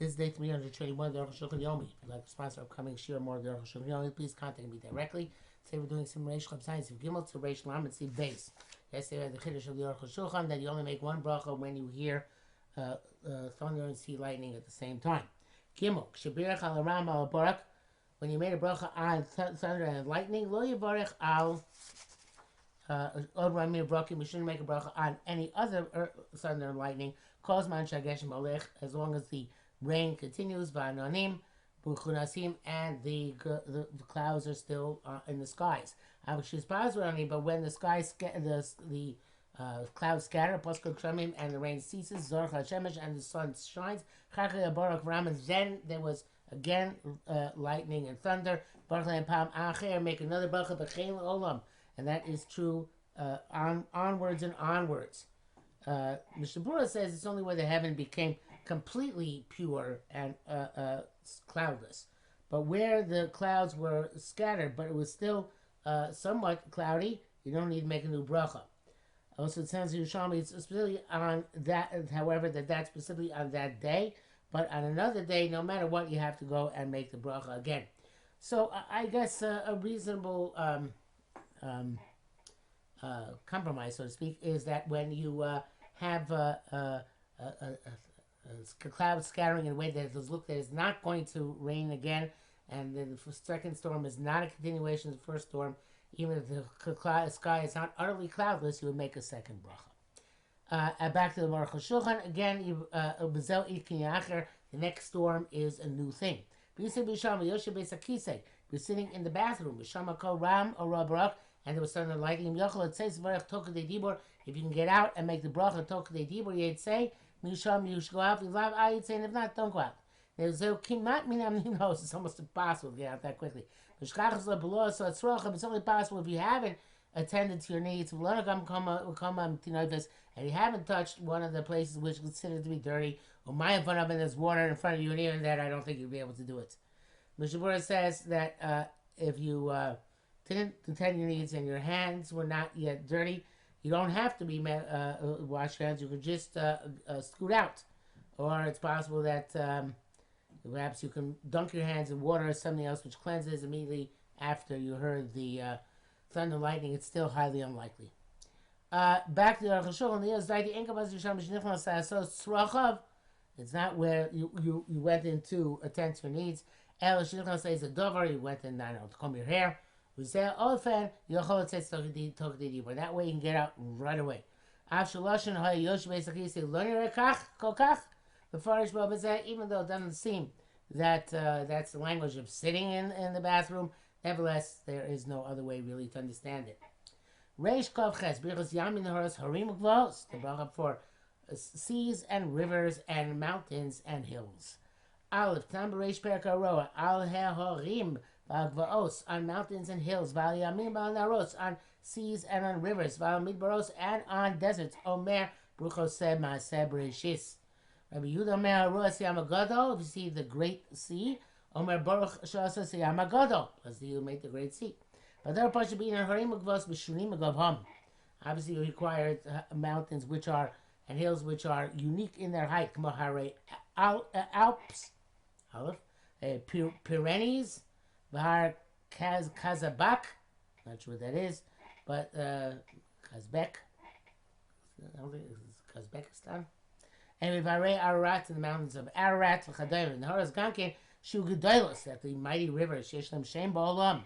This is day 321 of the Arukh HaShulchan Yomi. If you'd like to sponsor upcoming shir more of the Arukh HaShulchan Yomi, please contact me directly. Today we're doing some Reish Chav Science of Gimel to Reish Lam and Seed Base. Yesterday we had the Chiddush of the Arukh HaShulchan that you only make one bracha when you hear thunder and see lightning at the same time. Gimel, Kshabirach al Ram al Barak, when you made a bracha on thunder and lightning, Lo Yivarech al Ramir Bracha, we shouldn't make a bracha on any other thunder and lightning, Kos Man Shageshem Olech, as long as the rain continues, va'anonim, buchunasim, and the clouds are still in the skies. But when the skies the clouds scatter, and the rain ceases, zorch hashemesh, and the sun shines, then there was again lightning and thunder. Make another bracha olam, and that is true onwards and onwards. Mishnah Berurah says it's only where the heaven became completely pure and cloudless, but where the clouds were scattered, but it was still somewhat cloudy, you don't need to make a new bracha. Also, it sounds in Yerushalmi, it's specifically on that, however, that's specifically on that day, but on another day, no matter what, you have to go and make the bracha again. So I guess a reasonable compromise, so to speak, is that when you have a cloud scattering in a way that it looks that it's not going to rain again, and the second storm is not a continuation of the first storm, even if the sky is not utterly cloudless, you would make a second bracha. Back to the Arukh HaShulchan, again, the next storm is a new thing. You're sitting in the bathroom, and there was thunder and lightning. It says, if you can get out and make the bracha, you'd say, Misham, you should go out. You'd say, and if not, don't go out. It's almost impossible to get out that quickly. So it's only possible if you haven't attended to your needs, and you haven't touched one of the places which is considered to be dirty, or and there's water in front of you, and even that, I don't think you'll be able to do it. Mishnah Berurah says that if you didn't attend your needs and your hands were not yet dirty, you don't have to be wash your hands. You could just scoot out, or it's possible that perhaps you can dunk your hands in water or something else which cleanses immediately after you heard the thunder and lightning. It's still highly unlikely. Back to the Arukh HaShulchan, it's not where you went in to attend to your needs. El Shulchan says a dover, you went in, I don't know, to comb your hair. That way you can get out right away. Even though it doesn't seem that that's the language of sitting in the bathroom, nevertheless, there is no other way really to understand it. Reish Kav Ches, Birchas Yamin Horas Harim Ugvos, the bracha for seas and rivers and mountains and hills. Aleph Tam Reish Perek Haroa, Al HaHorim Va'Gvaos, on mountains and hills, Val Yamim Val Naros, on seas and on rivers, Val Midbaros, and on deserts. Omer Bruchoseh Maaseh Bereshis. Rabbi Yehuda Omer Haruas Yamagadol, if you see the great sea, Omer Baruch Shasas Yamagadol, as you make the great sea. But there are be in Harim Ugvos B'Shunim Agavham. Obviously, you require mountains which are and hills which are unique in their height. K'mahare Alps, Pyrenees, Bahar Kazabak, not sure what that is, but Kazbek, I don't think it's Kazbekistan. And Vivare Ararat in the mountains of Ararat, Chadayim, and Horas Gankin, Shu Gedolos, at the mighty rivers, Sheshem Shem Ba'olam,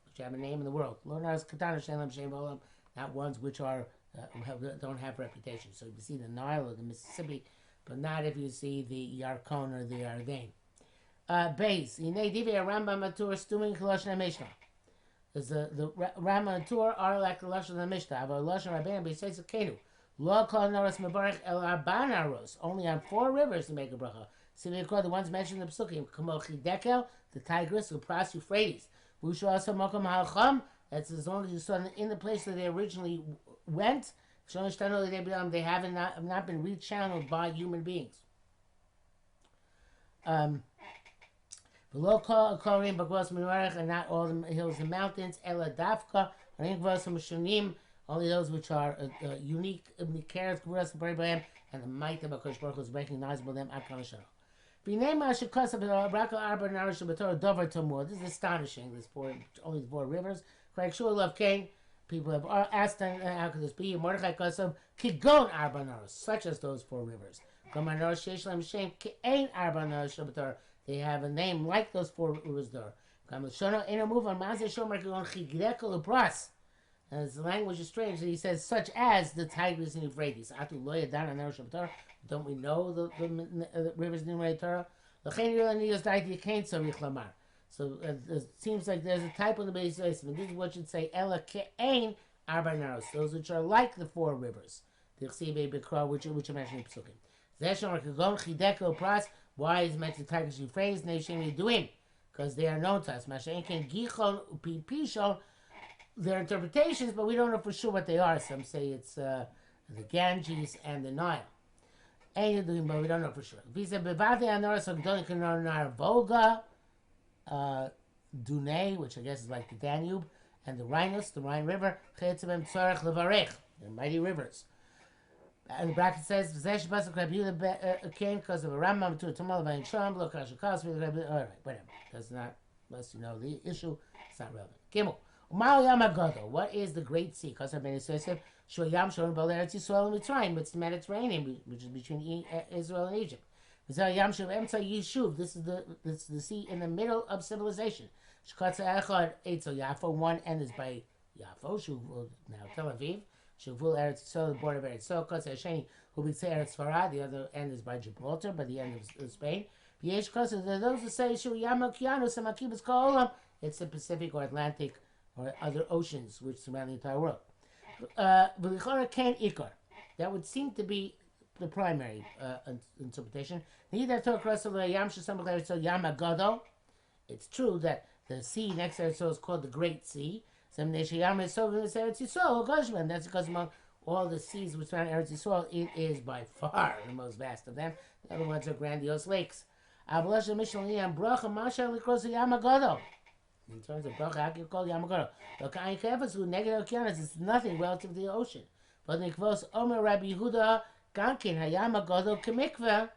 which have a name in the world. Lonas Katana Shem Shem Ba'olam, not ones which are don't have reputation. So you see the Nile or the Mississippi, but not if you see the Yarkon or the Ardain. Base. Yinei Divi Rambam Matur Stuming Lashon Mishnah. The Rambam Matur are like the Lashon the Mishnah. Ava Lashon Rabbeinu B'Yisrael Kenu. Lo Kol Noras Mevarech El Arban Aros. Only on 4 rivers to make a bracha. See, we call the ones mentioned in the Pesukim. Kamo Chidekel, the Tigris, Upras Euphrates. Vushu Asa Mokom Halcham. That's as long as you saw in the place that they originally went. They haven't not been rechanneled by human beings. Below Korim, Bagwas Mimarech, and not all the hills and mountains. Ela Dafka, only those which are unique, and the might of Hakadosh Baruch Hu is recognizable them. This is astonishing. Only 4 rivers. People have asked them, how could this be? Mordechai Kosav, Kigon Arbanos, such as those 4 rivers. They have a name like those 4 rivers there. As the language is strange, he says, such as the Tigris and Euphrates. Don't we know the rivers in the Torah? So it seems like there's a type of the Beis Yosef, and this is what should say Ela Ke'ain Arba Naros, those which are like the 4 rivers, the Chsive Bikra, which are mentioned in Pesukim. Zeshon Kagon Chideko Pras. Why is mentioned Tigris and Euphrates? Nation Yeduim, because they are known to us. Masha'enken Gichon Upi Pishon. Their interpretations, but we don't know for sure what they are. Some say it's the Ganges and the Nile. But we don't know for sure. Volga, Dunay, which I guess is like the Danube, and the Rhinus, the Rhine River. They're mighty rivers. And the bracket says, because of a Rambam to a Tamal Vain Sham, all right, whatever. That's not, unless you know the issue, it's not relevant. Gimel. What is the Great Sea? Because I've been Yosef, Shoyam Shon Eretz Yisrael and Mitzrayim. It's the Mediterranean, which is between Israel and Egypt. This is the sea in the middle of civilization. One end is by Yafo, now Tel Aviv. Shuvul Eretz Yisrael, the border of Eretz Yisrael. Who would say Eretz Farad. The other end is by Gibraltar, by the end of Spain. Those who say it's the Pacific or Atlantic or other oceans which surround the entire world. That would seem to be the primary interpretation. It's true that the sea next to Eretz is called the Great Sea. That's because among all the seas which surround Eretz Yisrael, it is by far the most vast of them. The other ones are grandiose lakes. In terms of bracha, how can you call Yamagodo? It's nothing relative to the ocean. But in Kvos Omer Rabbi Yehuda Gankin Hayamagodo Kemikva,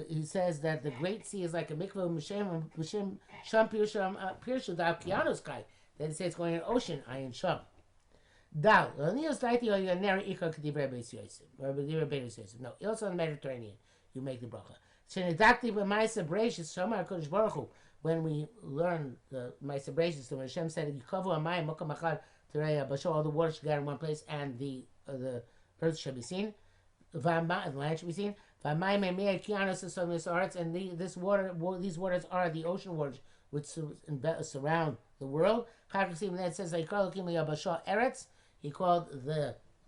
he says that the Great Sea is like a mikveh Mishim Sham Pirshu Da Okeanos Kai. Then it says it's going in ocean, Ayin Sham. Dal, no, also in the Mediterranean, you make the bracha. When we learn the Ma'aseh Bereishis, when Hashem said, all the water should gather in one place, and the earth should be seen, the land should be seen. And these waters are the ocean waters which surround the world. Then it says, he called the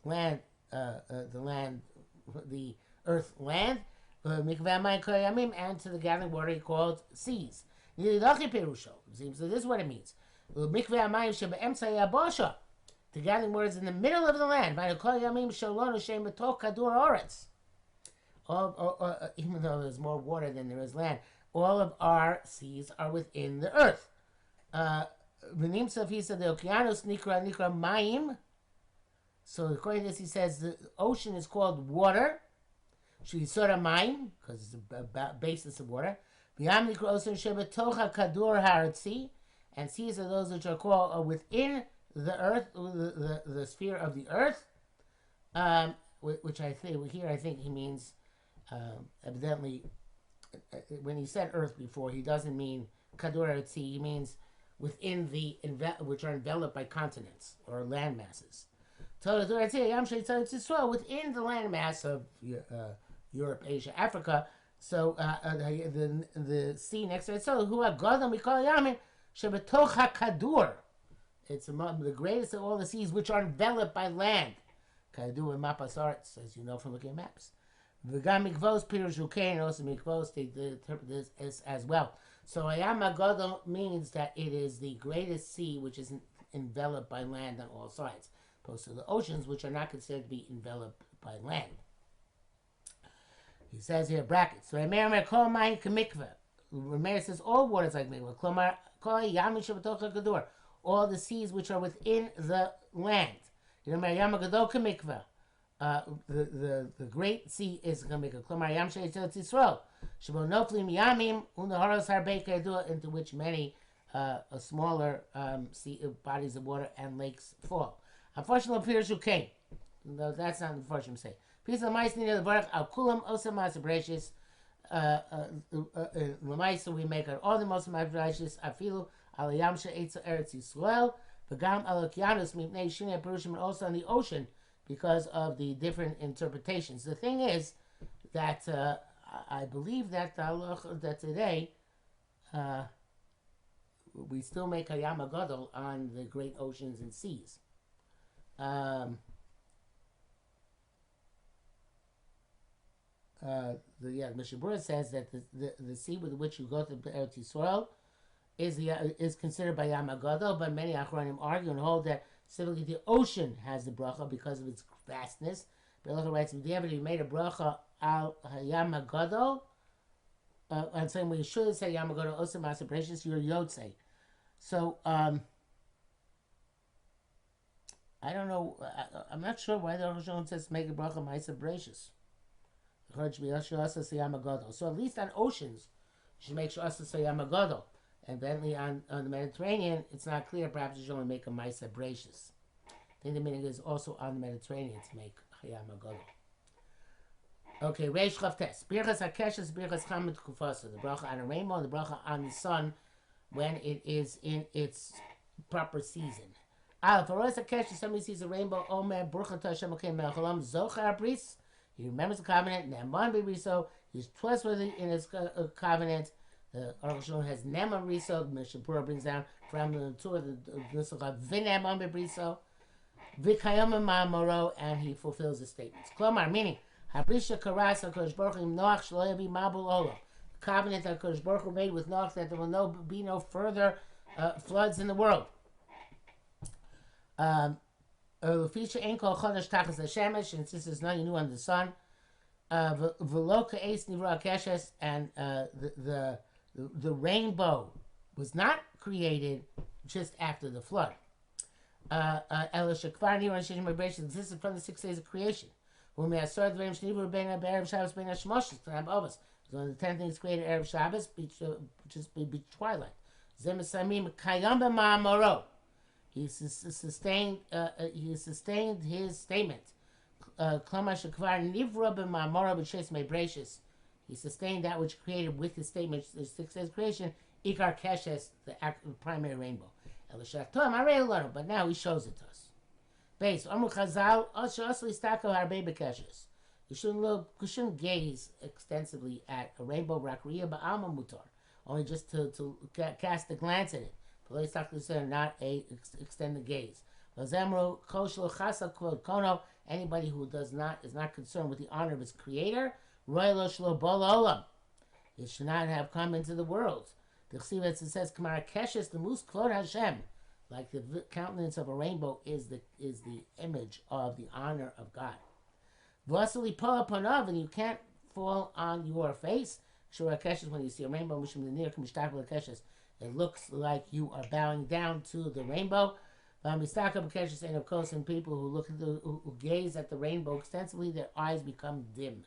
land, the earth land, and to the gathering water he called seas. It seems that this is what it means. The gathering water is in the middle of the land. Even though there's more water than there is land, all of our seas are within the earth. He said the okeanos nikra mayim. So according to this, he says the ocean is called water. Shisora mayim, because it's a basis of water. And seas are those which are called within the earth, the sphere of the earth. Which I think he means evidently. When he said earth before, he doesn't mean kadur haaretz. He means within which are enveloped by continents or land masses. Within the land mass of Europe, Asia, Africa. So the sea next to it. So who are Godam we call Yamin Shebetocha Kadur. It's among the greatest of all the seas which are enveloped by land. Kadur and Mapas Arts, as you know from looking at maps. V'gam mikvos pirush ukein, also mikvos, they interpret this as well. So Hayam Godam means that it is the greatest sea which is enveloped by land on all sides, opposed to the oceans which are not considered to be enveloped by land. He says here, brackets. So Rameir kol mayim k'mikveh. Rameir says all waters like mikveh. Klomar kol yamin shebetocha kadur. All the seas which are within the land. Rameir yam gadol k'mikveh. the Great Sea is going to make a Klomar Yam She'etz Yisrael. Shebo Noflim Yamim Unaharos Harbe Kedua, into which many smaller bodies of water and lakes fall. Unfortunately, appears who came. No, that's not the first say. Peace of mice near the Baruch Al Kulam Osam Masabrachis. Lamaisa we make all the most Masabrachis Afilu Al Yam She'etz Eretz Yisrael. V'gam Al Okeanos Mipnei Shinei Perushim, and also on the ocean because of the different interpretations. The thing is that I believe that that today we still make a Yam Gadol on the great oceans and seas. The Mishabura says that the sea with which you go to Eretz Yisrael is considered by Yam Gadol, but many Achronim argue and hold that specifically the ocean has the bracha because of its vastness. Belacha writes, "If you made a bracha al Yam Gadol," and saying we should say Yam Gadol also Master Precious, you're Yotzei. So I don't know. I'm not sure why the Arukh HaShulchan says make a bracha Maisa Precious. So at least on oceans, you should make sure us to say Yam Gadol. And then on the Mediterranean, it's not clear. Perhaps you should only make a Maisa Bracious. I think the meaning is also on the Mediterranean to make Hayam Gadol. Okay, Reish Chavtes. Birchas HaKeshes, Birchas Chamid Kufasa. The bracha on a rainbow and the bracha on the sun when it is in its proper season. For Reish HaKeshes, somebody sees a rainbow, Omer, Burchat Hashem Akeim Melchalam, Zochar Bris. He remembers the covenant, Neman B'Briso. He's trustworthy in his covenant. The Arukh HaShulchan has Nema Riso. Mishabura brings down from the tour the Nusach Vinem Briso, Vikayam Ma'amoro, and he fulfills the statements. Klomar, meaning Habrisha Karas HaKadosh Baruch Hu Noach Shlo Yavi Mabul Olam. The covenant that HaKadosh Baruch Hu made with Noach that there will be no further floods in the world. Lufisha Ein Kol Chodesh Tachas HaShemesh, and since there's nothing new under the sun. V'lo Ka'es Nivra Keshes, and the rainbow was not created just after the flood. Existed from the 6 days of creation. When we saw the Shabbos, one of the 10 things created Erev Shabbos, just be twilight. He sustained his statement. He sustained that which created with his statement, the 6 days creation, Ikar Keshes, the primary rainbow. But now he shows it to us. Base, you shouldn't gaze extensively at a rainbow, only just to cast a glance at it. Not extend the gaze. Anybody who is not concerned with the honor of his creator, it should not have come into the world. The Chsiv says, "Kamar Keshes the Mus Klod Hashem," like the countenance of a rainbow is the image of the honor of God. Vasili Pala Panav, and you can't fall on your face. Shura Keshes, when you see a rainbow, it looks like you are bowing down to the rainbow. And of course, and people who gaze at the rainbow extensively, their eyes become dim.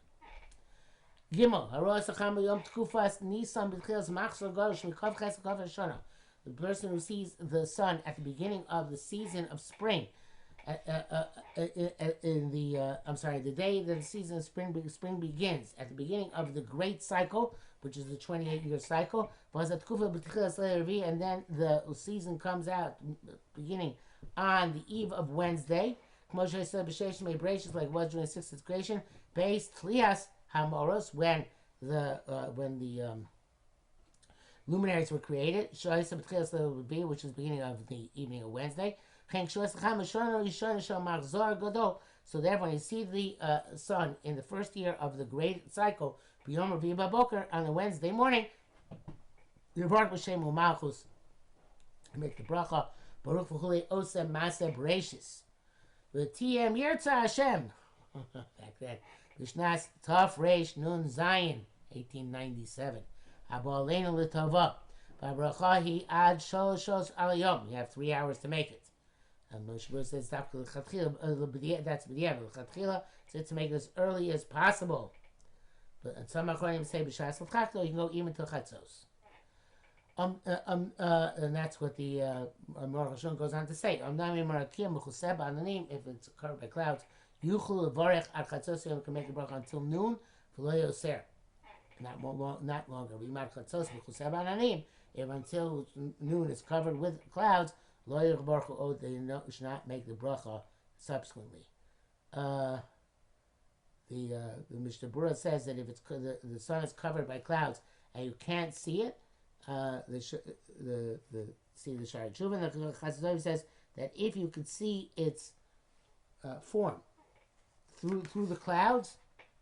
Gimel, the person who sees the sun at the beginning of the season of spring, the day that the season of spring begins, at the beginning of the great cycle, which is the 28-year cycle, and then the season comes out beginning on the eve of Wednesday, like was during the 6th creation, based Tlias Hamoros, when the luminaries were created, which is the beginning of the evening of Wednesday. So therefore, when you see the sun in the first year of the great cycle, on the Wednesday morning, you make the bracha Baruch v'chulei osem maaseh bereishis v'tiyem yirtzeh Hashem back then B'shnas Tov Reish Nun Zayin 1897 Haba aleinu l'tova v'bracha hi ad shalosh aliyom. You have 3 hours to make it. And Moshe Rabbeinu says that's b'diavad. So to make it as early as possible. But and some Achronim say b'shas l'chakto, you can go even till chatzos. And that's what the Arukh HaShulchan goes on to say. If it's covered by clouds, yuchlu levarech ad chatzos, you can make a bracha until noon. V'lo yoser, not longer. If until noon it's covered with clouds, lo yirbarchu, they should not make the bracha subsequently. The Mishnah Berurah says that if it's the sun is covered by clouds and you can't see it, the Shari Tshuva, the Chazon says that if you could see its form through the clouds,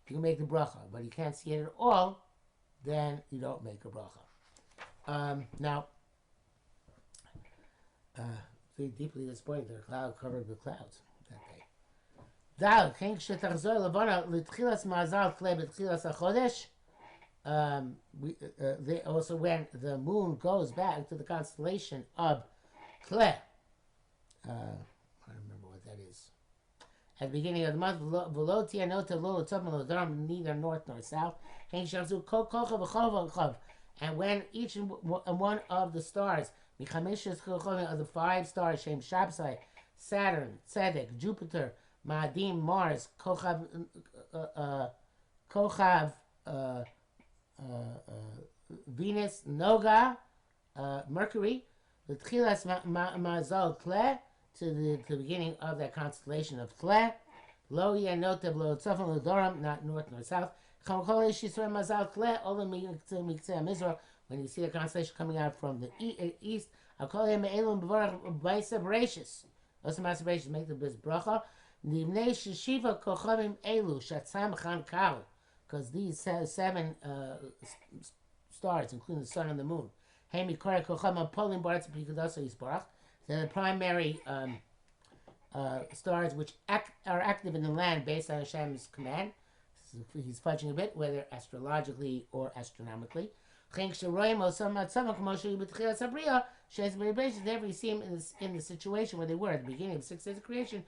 you can make the bracha. But you can't see it at all, then you don't make a bracha. Now, very deeply disappointed that a cloud covered with clouds that day. They also, when the moon goes back to the constellation of Kle, I don't remember what that is. At the beginning of the month, neither north nor south. And when each one of the stars, of the 5 stars, Shem Shabsai, Saturn, Tzedek, Jupiter, Ma'adim, Mars, Kochav, Venus, Noga, Mercury, the Tchilas Mazal Tle, to the beginning of that constellation of Tle, Lo Yanotev Lo Tzofim Lo Doram, not north nor south. When you see the constellation coming out from the east, make the best bracha. Because these 7 stars, including the sun and the moon, they're the primary stars which are active in the land based on Hashem's command. He's fudging a bit, whether astrologically or astronomically. There you see him in the situation where they were at the beginning of 6 days of creation.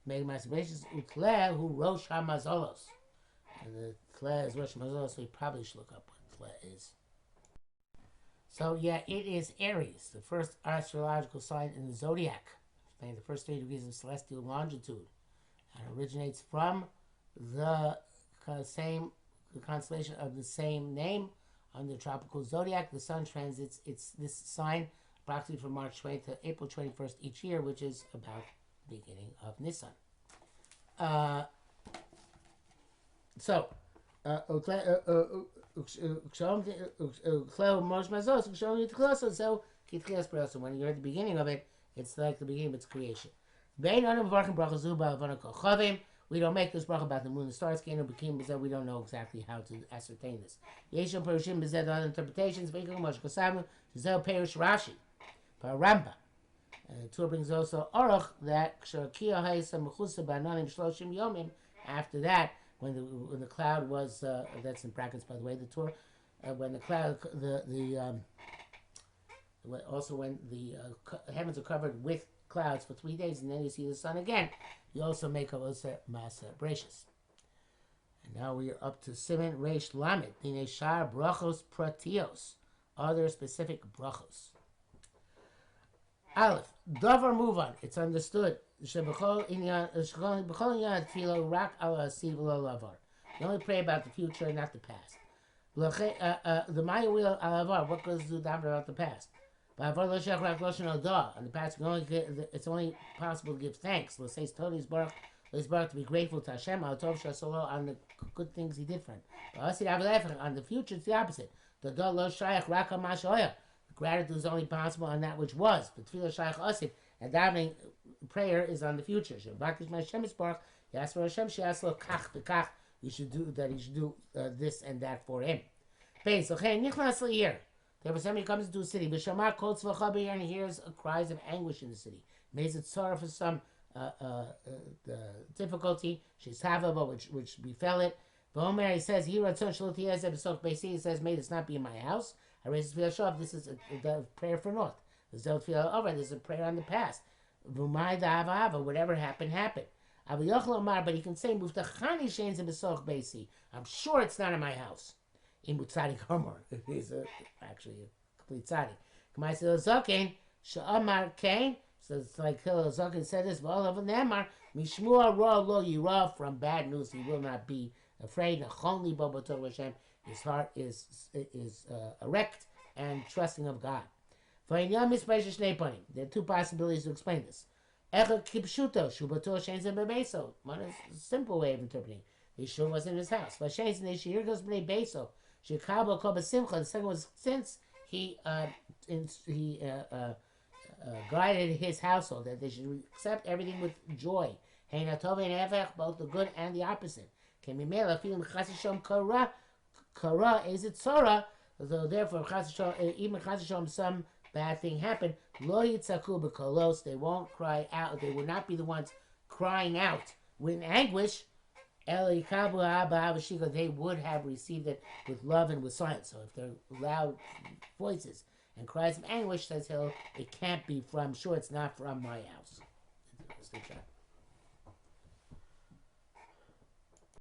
Make Masabracious Ukle, who Rosh HaMazolos. And the Kle is Rosh HaMazolos, so you probably should look up what Kle is. So yeah, it is Aries, the first astrological sign in the zodiac, explaining the first 3 degrees of celestial longitude, and originates from the same constellation of the same name under tropical zodiac. The sun transits this sign approximately from March 20th to April 21st each year, which is about the beginning of Nisan. So when you're at the beginning of it, it's like the beginning of its creation. We don't make this bracha about the moon and stars. We don't know exactly how to ascertain this. Other interpretations. Ramba. Tur brings also Arukh that after that, when the cloud was that's in brackets by the way, the Tur, when the cloud also when the heavens are covered with clouds for 3 days, and then you see the sun again, you also make a Masa Brachos. And now we are up to Siman Reish Lamed, Dine Shar Brachos Pratios, other specific brachos. Aleph, Davar move on. It's understood. You only pray about the future, not the past. The Maya will alavar. What goes to do about the past? On the past, it's only possible to give thanks. Let's say to be grateful to Hashem on the good things He did for him. On the future, it's the opposite. The gratitude is only possible on that which was. The tefillah shaykh asid, and davening prayer is on the future. You ask for Hashem, she asks kach bekach. You should do that. He should do this and that for him. There was somebody who comes into a city, and he hears cries of anguish in the city. Makes it sorrow for some difficulty. She's havava, which befell it. Vomer, he says, he says, may this not be in my house. I raise the tefillah. This is a prayer for north. Zot tefillah over. There's a prayer on the past. V'may da'ava, whatever happened, happened. But he can say, Muftachani sheins besoch beisi. I'm sure it's not in my house. In Mutzadik Homer. He's actually a complete tzaddik. K'may Hillel Zaken, she'amar kain. So it's like Hillel Zaken said this, V'ol of Nemar, Mishmua ra lo yira, from bad news he will not be afraid. Nachonli bo b'tov Hashem. His heart is erect and trusting of God. There are two possibilities to explain this. One is a simple way of interpreting. Yeshua was in his house. The second was since he guided his household that they should accept everything with joy. Both the good and the opposite. Kara is it Torah, so therefore even some bad thing happened. Lo yitzaku b'kolos, they won't cry out. They will not be the ones crying out with anguish. They would have received it with love and with silence. So if they're loud voices and cries of anguish, says Hill, it can't be from. Sure, it's not from my house.